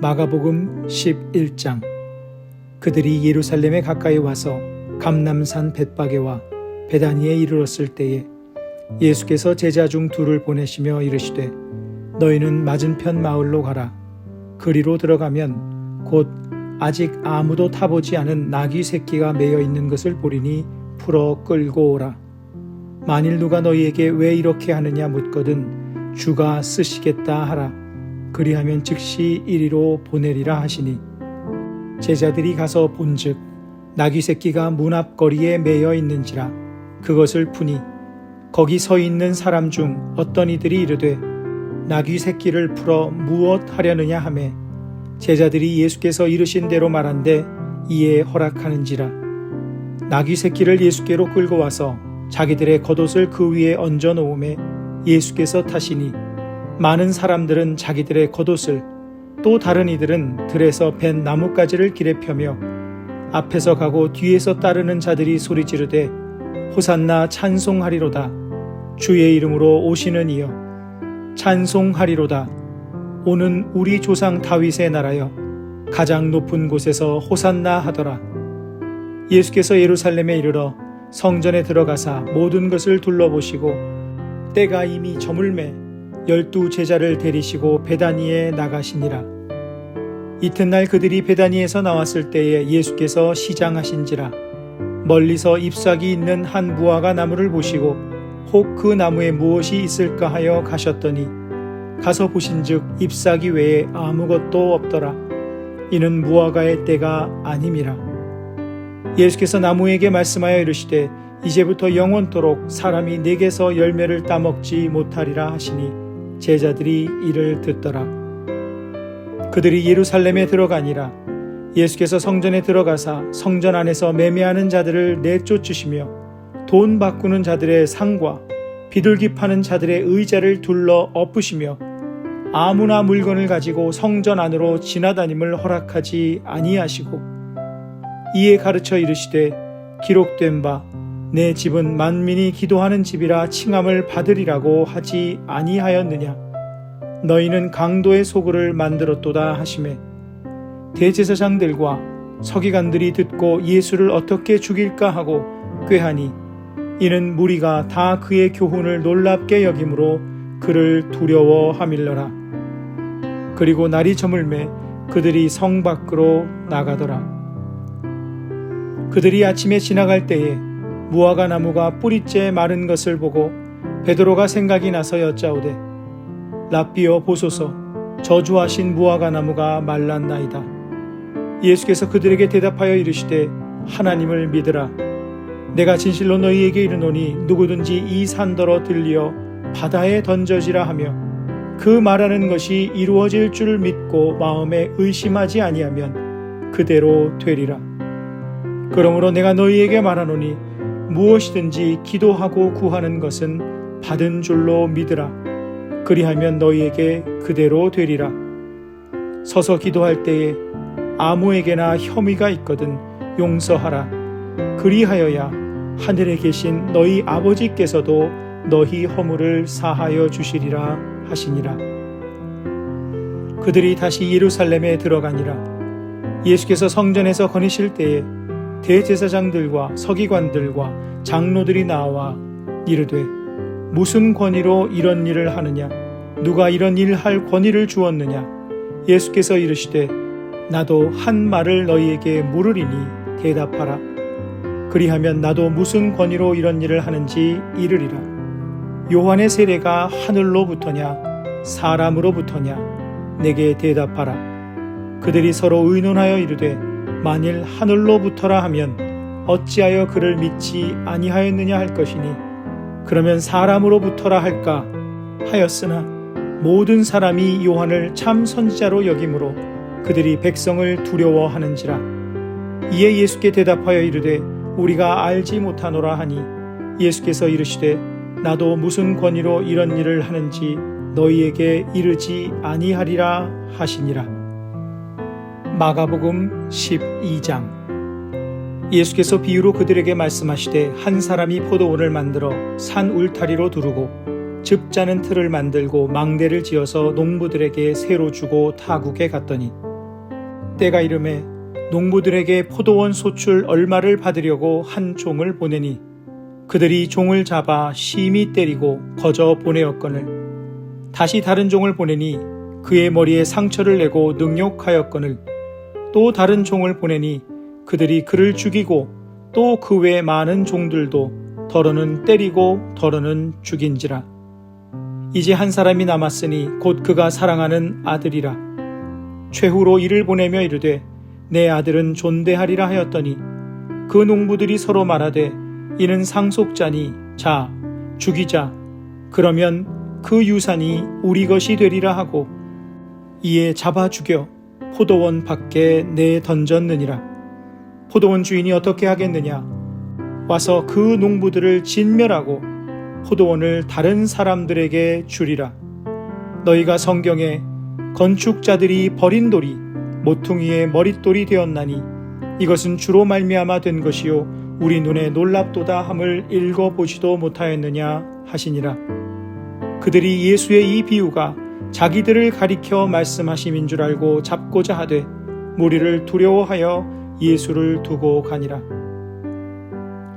마가복음 11장. 그들이 예루살렘에 가까이 와서 감람산 벳바게와 베다니에 이르렀을 때에 예수께서 제자 중 둘을 보내시며 이르시되 너희는 맞은편 마을로 가라. 그리로 들어가면 곧 아직 아무도 타보지 않은 나귀 새끼가 매여 있는 것을 보리니 풀어 끌고 오라. 만일 누가 너희에게 왜 이렇게 하느냐 묻거든 주가 쓰시겠다 하라. 그리하면 즉시 이리로 보내리라 하시니 제자들이 가서 본즉 나귀 새끼가 문 앞 거리에 매여 있는지라. 그것을 푸니 거기 서 있는 사람 중 어떤 이들이 이르되 나귀 새끼를 풀어 무엇 하려느냐 하매 제자들이 예수께서 이르신 대로 말한데 이에 허락하는지라. 나귀 새끼를 예수께로 끌고 와서 자기들의 겉옷을 그 위에 얹어 놓음에 예수께서 타시니 많은 사람들은 자기들의 겉옷을 또 다른 이들은 들에서 벤 나뭇가지를 길에 펴며 앞에서 가고 뒤에서 따르는 자들이 소리 지르되 호산나 찬송하리로다. 주의 이름으로 오시는 이여 찬송하리로다. 오는 우리 조상 다윗의 나라여 가장 높은 곳에서 호산나 하더라. 예수께서 예루살렘에 이르러 성전에 들어가사 모든 것을 둘러보시고 때가 이미 저물매 12 제자를 데리시고 베다니에 나가시니라. 이튿날 그들이 베다니에서 나왔을 때에 예수께서 시장하신지라. 멀리서 잎사귀 있는 한 무화과 나무를 보시고 혹 그 나무에 무엇이 있을까 하여 가셨더니 가서 보신즉 잎사귀 외에 아무것도 없더라. 이는 무화과의 때가 아님이라. 예수께서 나무에게 말씀하여 이르시되 이제부터 영원토록 사람이 내게서 열매를 따먹지 못하리라 하시니 제자들이 이를 듣더라. 그들이 예루살렘에 들어가니라. 예수께서 성전에 들어가사 성전 안에서 매매하는 자들을 내쫓으시며 돈 바꾸는 자들의 상과 비둘기 파는 자들의 의자를 둘러 엎으시며 아무나 물건을 가지고 성전 안으로 지나다님을 허락하지 아니하시고 이에 가르쳐 이르시되 기록된 바 내 집은 만민이 기도하는 집이라 칭함을 받으리라고 하지 아니하였느냐. 너희는 강도의 소굴을 만들었도다 하시매 대제사장들과 서기관들이 듣고 예수를 어떻게 죽일까 하고 꾀하니 이는 무리가 다 그의 교훈을 놀랍게 여김으로 그를 두려워하밀러라. 그리고 날이 저물매 그들이 성 밖으로 나가더라. 그들이 아침에 지나갈 때에 무화과 나무가 뿌리째 마른 것을 보고 베드로가 생각이 나서 여짜오되 랍비여 보소서 저주하신 무화과 나무가 말랐나이다. 예수께서 그들에게 대답하여 이르시되 하나님을 믿으라. 내가 진실로 너희에게 이르노니 누구든지 이 산더러 들리어 바다에 던져지라 하며 그 말하는 것이 이루어질 줄 믿고 마음에 의심하지 아니하면 그대로 되리라. 그러므로 내가 너희에게 말하노니 무엇이든지 기도하고 구하는 것은 받은 줄로 믿으라. 그리하면 너희에게 그대로 되리라. 서서 기도할 때에 아무에게나 혐의가 있거든 용서하라. 그리하여야 하늘에 계신 너희 아버지께서도 너희 허물을 사하여 주시리라 하시니라. 그들이 다시 예루살렘에 들어가니라. 예수께서 성전에서 거니실 때에 대제사장들과 서기관들과 장로들이 나와 이르되 무슨 권위로 이런 일을 하느냐? 누가 이런 일 할 권위를 주었느냐? 예수께서 이르시되 나도 한 말을 너희에게 물으리니 대답하라. 그리하면 나도 무슨 권위로 이런 일을 하는지 이르리라. 요한의 세례가 하늘로부터냐 사람으로부터냐? 내게 대답하라. 그들이 서로 의논하여 이르되 만일 하늘로부터라 하면 어찌하여 그를 믿지 아니하였느냐 할 것이니 그러면 사람으로부터라 할까 하였으나 모든 사람이 요한을 참 선지자로 여김으로 그들이 백성을 두려워하는지라. 이에 예수께 대답하여 이르되 우리가 알지 못하노라 하니 예수께서 이르시되 나도 무슨 권위로 이런 일을 하는지 너희에게 이르지 아니하리라 하시니라. 마가복음 12장. 예수께서 비유로 그들에게 말씀하시되 한 사람이 포도원을 만들어 산 울타리로 두르고 즙 짜는 틀을 만들고 망대를 지어서 농부들에게 새로 주고 타국에 갔더니 때가 이르매 농부들에게 포도원 소출 얼마를 받으려고 한 종을 보내니 그들이 종을 잡아 심히 때리고 거저 보내었거늘 다시 다른 종을 보내니 그의 머리에 상처를 내고 능욕하였거늘 또 다른 종을 보내니 그들이 그를 죽이고 또 그 외 많은 종들도 더러는 때리고 더러는 죽인지라. 이제 한 사람이 남았으니 곧 그가 사랑하는 아들이라. 최후로 이를 보내며 이르되 내 아들은 존대하리라 하였더니 그 농부들이 서로 말하되 이는 상속자니 자 죽이자 그러면 그 유산이 우리 것이 되리라 하고 이에 잡아 죽여 포도원 밖에 내 던졌느니라. 포도원 주인이 어떻게 하겠느냐? 와서 그 농부들을 진멸하고 포도원을 다른 사람들에게 주리라. 너희가 성경에 건축자들이 버린 돌이 모퉁이의 머릿돌이 되었나니 이것은 주로 말미암아 된 것이요 우리 눈에 놀랍도다 함을 읽어보지도 못하였느냐 하시니라. 그들이 예수의 이 비유가 자기들을 가리켜 말씀하심인 줄 알고 잡고자 하되 무리를 두려워하여 예수를 두고 가니라.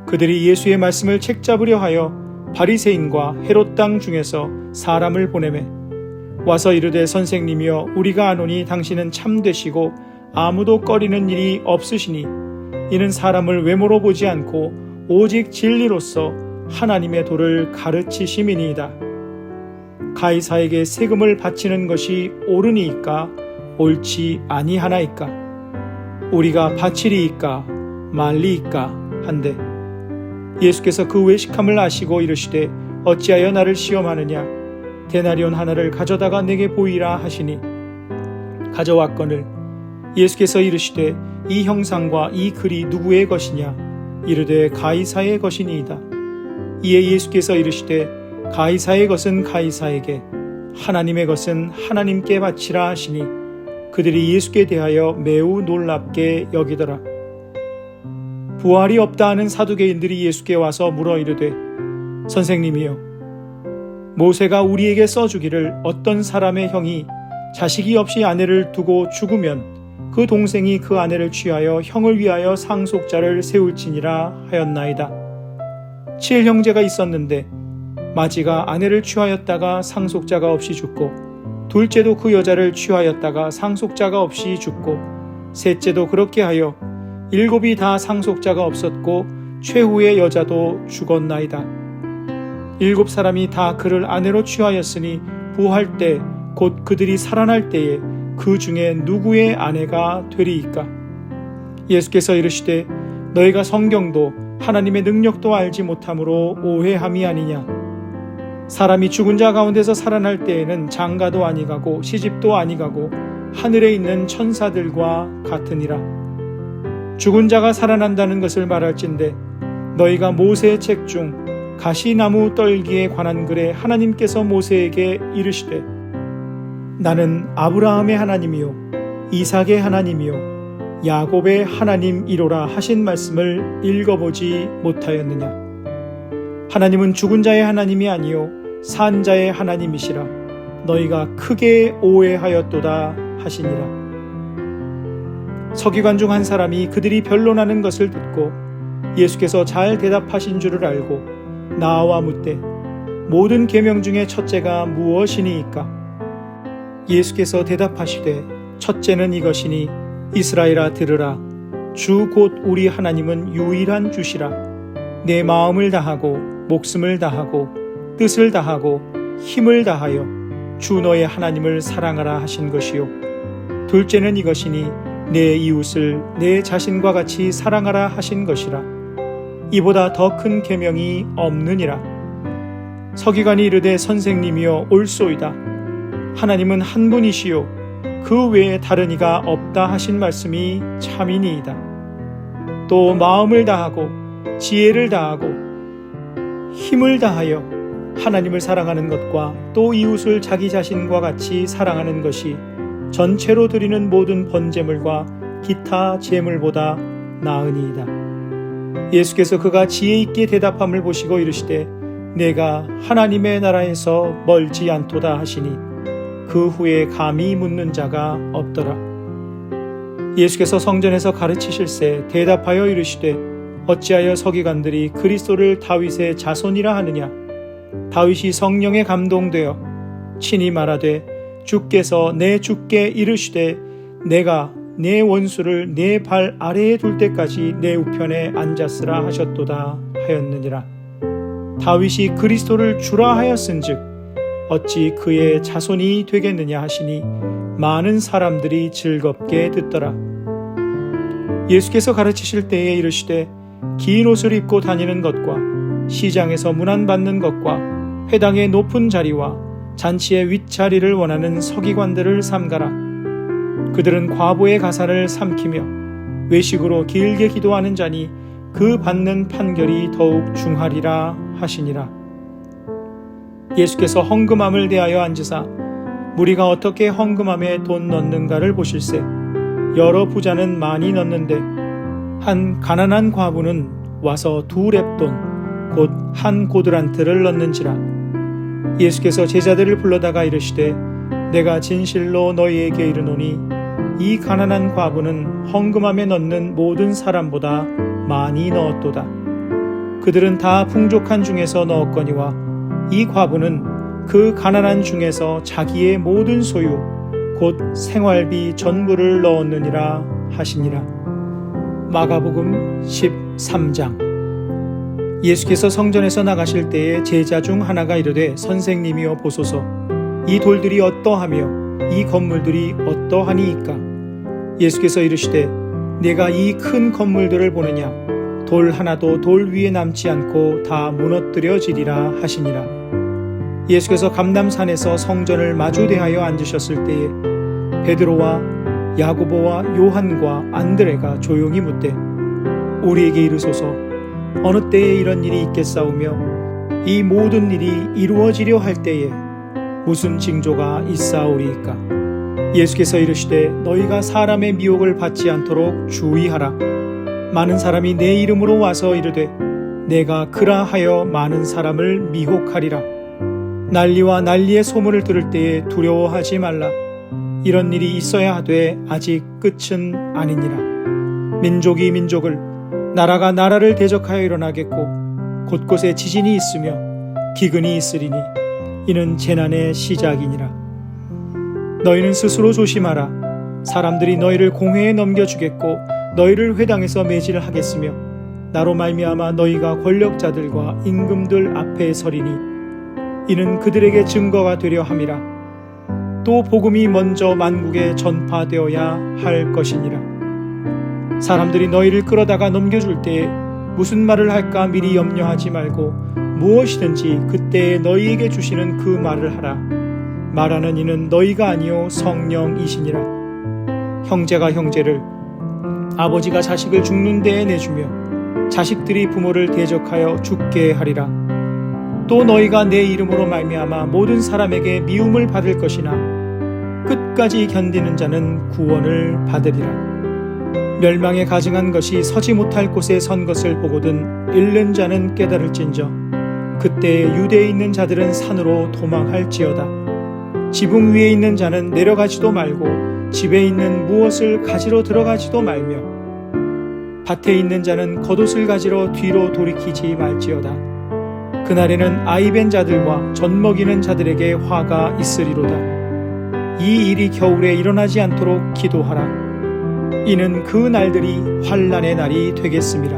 그들이 예수의 말씀을 책잡으려 하여 바리새인과 헤롯 땅 중에서 사람을 보내매 와서 이르되 선생님이여 우리가 아노니 당신은 참되시고 아무도 꺼리는 일이 없으시니 이는 사람을 외모로 보지 않고 오직 진리로서 하나님의 도를 가르치심이니이다. 가이사에게 세금을 바치는 것이 옳으니이까 옳지 아니하나이까? 우리가 바치리이까 말리이까 한데 예수께서 그 외식함을 아시고 이르시되 어찌하여 나를 시험하느냐? 데나리온 하나를 가져다가 내게 보이라 하시니 가져왔거늘 예수께서 이르시되 이 형상과 이 글이 누구의 것이냐? 이르되 가이사의 것이니이다. 이에 예수께서 이르시되 가이사의 것은 가이사에게 하나님의 것은 하나님께 바치라 하시니 그들이 예수께 대하여 매우 놀랍게 여기더라. 부활이 없다 하는 사두개인들이 예수께 와서 물어 이르되 선생님이여 모세가 우리에게 써주기를 어떤 사람의 형이 자식이 없이 아내를 두고 죽으면 그 동생이 그 아내를 취하여 형을 위하여 상속자를 세울지니라 하였나이다. 7형제가 있었는데 마지가 아내를 취하였다가 상속자가 없이 죽고 둘째도 그 여자를 취하였다가 상속자가 없이 죽고 셋째도 그렇게 하여 7이 다 상속자가 없었고 최후의 여자도 죽었나이다. 7사람이 다 그를 아내로 취하였으니 부활 때 곧 그들이 살아날 때에 그 중에 누구의 아내가 되리이까? 예수께서 이르시되 너희가 성경도 하나님의 능력도 알지 못함으로 오해함이 아니냐? 사람이 죽은 자 가운데서 살아날 때에는 장가도 아니가고 시집도 아니가고 하늘에 있는 천사들과 같으니라. 죽은 자가 살아난다는 것을 말할진대 너희가 모세의 책 중 가시나무 떨기에 관한 글에 하나님께서 모세에게 이르시되 나는 아브라함의 하나님이요 이삭의 하나님이요 야곱의 하나님이로라 하신 말씀을 읽어보지 못하였느냐? 하나님은 죽은 자의 하나님이 아니요 산 자의 하나님이시라. 너희가 크게 오해하였도다 하시니라. 서기관 중 한 사람이 그들이 변론하는 것을 듣고 예수께서 잘 대답하신 줄을 알고 나와 묻되 모든 계명 중에 첫째가 무엇이니이까? 예수께서 대답하시되 첫째는 이것이니 이스라엘아 들으라. 주 곧 우리 하나님은 유일한 주시라. 내 마음을 다하고 목숨을 다하고 뜻을 다하고 힘을 다하여 주 너의 하나님을 사랑하라 하신 것이요. 둘째는 이것이니 내 이웃을 내 자신과 같이 사랑하라 하신 것이라. 이보다 더 큰 계명이 없느니라. 서기관이 이르되 선생님이여 옳소이다. 하나님은 한 분이시요 그 외에 다른 이가 없다 하신 말씀이 참이니이다. 또 마음을 다하고 지혜를 다하고 힘을 다하여 하나님을 사랑하는 것과 또 이웃을 자기 자신과 같이 사랑하는 것이 전체로 드리는 모든 번제물과 기타 제물보다 나으니이다. 예수께서 그가 지혜 있게 대답함을 보시고 이르시되 내가 하나님의 나라에서 멀지 않도다 하시니 그 후에 감히 묻는 자가 없더라. 예수께서 성전에서 가르치실새 대답하여 이르시되 어찌하여 서기관들이 그리스도를 다윗의 자손이라 하느냐. 다윗이 성령에 감동되어 친히 말하되 주께서 내 주께 이르시되 내가 내 원수를 내 발 아래에 둘 때까지 내 우편에 앉았으라 하셨도다 하였느니라. 다윗이 그리스도를 주라 하였은즉 어찌 그의 자손이 되겠느냐 하시니 많은 사람들이 즐겁게 듣더라. 예수께서 가르치실 때에 이르시되 긴 옷을 입고 다니는 것과 시장에서 문안받는 것과 회당의 높은 자리와 잔치의 윗자리를 원하는 서기관들을 삼가라. 그들은 과부의 가사를 삼키며 외식으로 길게 기도하는 자니 그 받는 판결이 더욱 중하리라 하시니라. 예수께서 헌금함을 대하여 앉으사 무리가 어떻게 헌금함에 돈 넣는가를 보실세 여러 부자는 많이 넣는데 한 가난한 과부는 와서 2렙돈 곧 한 고드란트를 넣는지라. 예수께서 제자들을 불러다가 이르시되 내가 진실로 너희에게 이르노니 이 가난한 과부는 헌금함에 넣는 모든 사람보다 많이 넣었도다. 그들은 다 풍족한 중에서 넣었거니와 이 과부는 그 가난한 중에서 자기의 모든 소유 곧 생활비 전부를 넣었느니라 하시니라. 마가복음 13장. 예수께서 성전에서 나가실 때에 제자 중 하나가 이르되 선생님이여 보소서 이 돌들이 어떠하며 이 건물들이 어떠하니이까. 예수께서 이르시되 네가 이 큰 건물들을 보느냐. 돌 하나도 돌 위에 남지 않고 다 무너뜨려지리라 하시니라. 예수께서 감람산에서 성전을 마주 대하여 앉으셨을 때에 베드로와 야고보와 요한과 안드레가 조용히 묻되 우리에게 이르소서 어느 때에 이런 일이 있겠사오며 이 모든 일이 이루어지려 할 때에 무슨 징조가 있사오리이까. 예수께서 이르시되 너희가 사람의 미혹을 받지 않도록 주의하라. 많은 사람이 내 이름으로 와서 이르되 내가 그라 하여 많은 사람을 미혹하리라. 난리와 난리의 소문을 들을 때에 두려워하지 말라. 이런 일이 있어야 하되 아직 끝은 아니니라. 민족이 민족을 나라가 나라를 대적하여 일어나겠고 곳곳에 지진이 있으며 기근이 있으리니 이는 재난의 시작이니라. 너희는 스스로 조심하라. 사람들이 너희를 공회에 넘겨주겠고 너희를 회당에서 매질하겠으며 나로 말미암아 너희가 권력자들과 임금들 앞에 서리니 이는 그들에게 증거가 되려 함이라. 또 복음이 먼저 만국에 전파되어야 할 것이니라. 사람들이 너희를 끌어다가 넘겨줄 때에 무슨 말을 할까 미리 염려하지 말고 무엇이든지 그때에 너희에게 주시는 그 말을 하라. 말하는 이는 너희가 아니요 성령이시니라. 형제가 형제를 아버지가 자식을 죽는 데에 내주며 자식들이 부모를 대적하여 죽게 하리라. 또 너희가 내 이름으로 말미암아 모든 사람에게 미움을 받을 것이나 끝까지 견디는 자는 구원을 받으리라. 멸망에 가증한 것이 서지 못할 곳에 선 것을 보거든 잃는 자는 깨달을진저 그때에 유대에 있는 자들은 산으로 도망할지어다. 지붕 위에 있는 자는 내려가지도 말고 집에 있는 무엇을 가지러 들어가지도 말며 밭에 있는 자는 겉옷을 가지러 뒤로 돌이키지 말지어다. 그날에는 아이벤 자들과 젖먹이는 자들에게 화가 있으리로다. 이 일이 겨울에 일어나지 않도록 기도하라. 이는 그 날들이 환난의 날이 되겠습니다.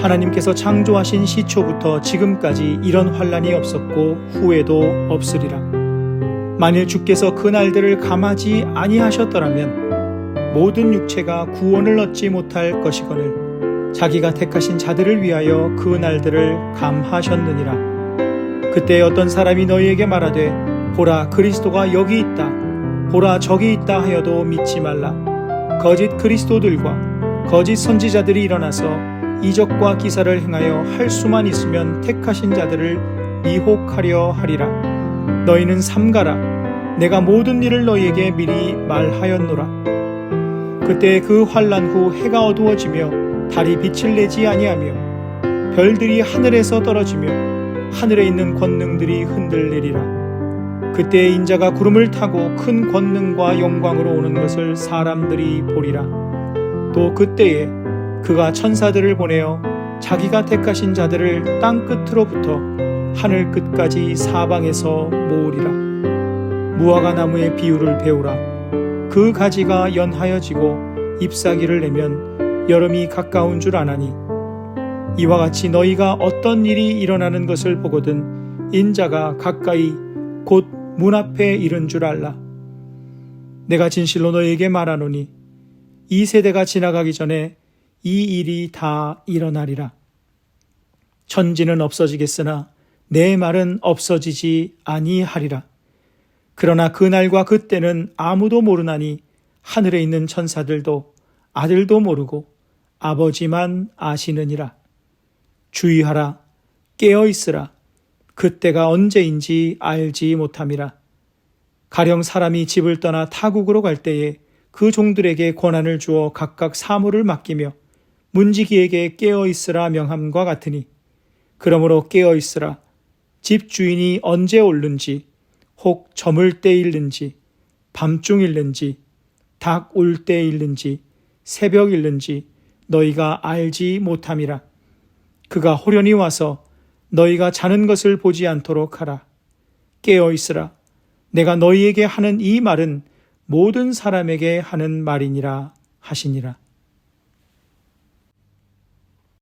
하나님께서 창조하신 시초부터 지금까지 이런 환난이 없었고 후에도 없으리라. 만일 주께서 그 날들을 감하지 아니하셨더라면 모든 육체가 구원을 얻지 못할 것이거늘 자기가 택하신 자들을 위하여 그 날들을 감하셨느니라. 그때 어떤 사람이 너희에게 말하되 보라 그리스도가 여기 있다 보라 저기 있다 하여도 믿지 말라. 거짓 그리스도들과 거짓 선지자들이 일어나서 이적과 기사를 행하여 할 수만 있으면 택하신 자들을 미혹하려 하리라. 너희는 삼가라. 내가 모든 일을 너희에게 미리 말하였노라. 그때 그 환난 후 해가 어두워지며 달이 빛을 내지 아니하며 별들이 하늘에서 떨어지며 하늘에 있는 권능들이 흔들리리라. 그때 인자가 구름을 타고 큰 권능과 영광으로 오는 것을 사람들이 보리라. 또 그때에 그가 천사들을 보내어 자기가 택하신 자들을 땅 끝으로부터 하늘 끝까지 사방에서 모으리라. 무화과 나무의 비유를 배우라. 그 가지가 연하여지고 잎사귀를 내면 여름이 가까운 줄 아나니, 이와 같이 너희가 어떤 일이 일어나는 것을 보거든 인자가 가까이 곧 문 앞에 이른 줄 알라. 내가 진실로 너희에게 말하노니 이 세대가 지나가기 전에 이 일이 다 일어나리라. 천지는 없어지겠으나 내 말은 없어지지 아니하리라. 그러나 그날과 그때는 아무도 모르나니 하늘에 있는 천사들도 아들도 모르고 아버지만 아시느니라. 주의하라, 깨어 있으라. 그때가 언제인지 알지 못함이라. 가령 사람이 집을 떠나 타국으로 갈 때에 그 종들에게 권한을 주어 각각 사물을 맡기며 문지기에게 깨어 있으라 명함과 같으니, 그러므로 깨어 있으라. 집 주인이 언제 올는지, 혹 저물 때일는지, 밤중일는지, 닭 울 때일는지, 새벽일는지 너희가 알지 못함이라. 그가 호련히 와서 너희가 자는 것을 보지 않도록 하라. 깨어 있으라. 내가 너희에게 하는 이 말은 모든 사람에게 하는 말이니라 하시니라.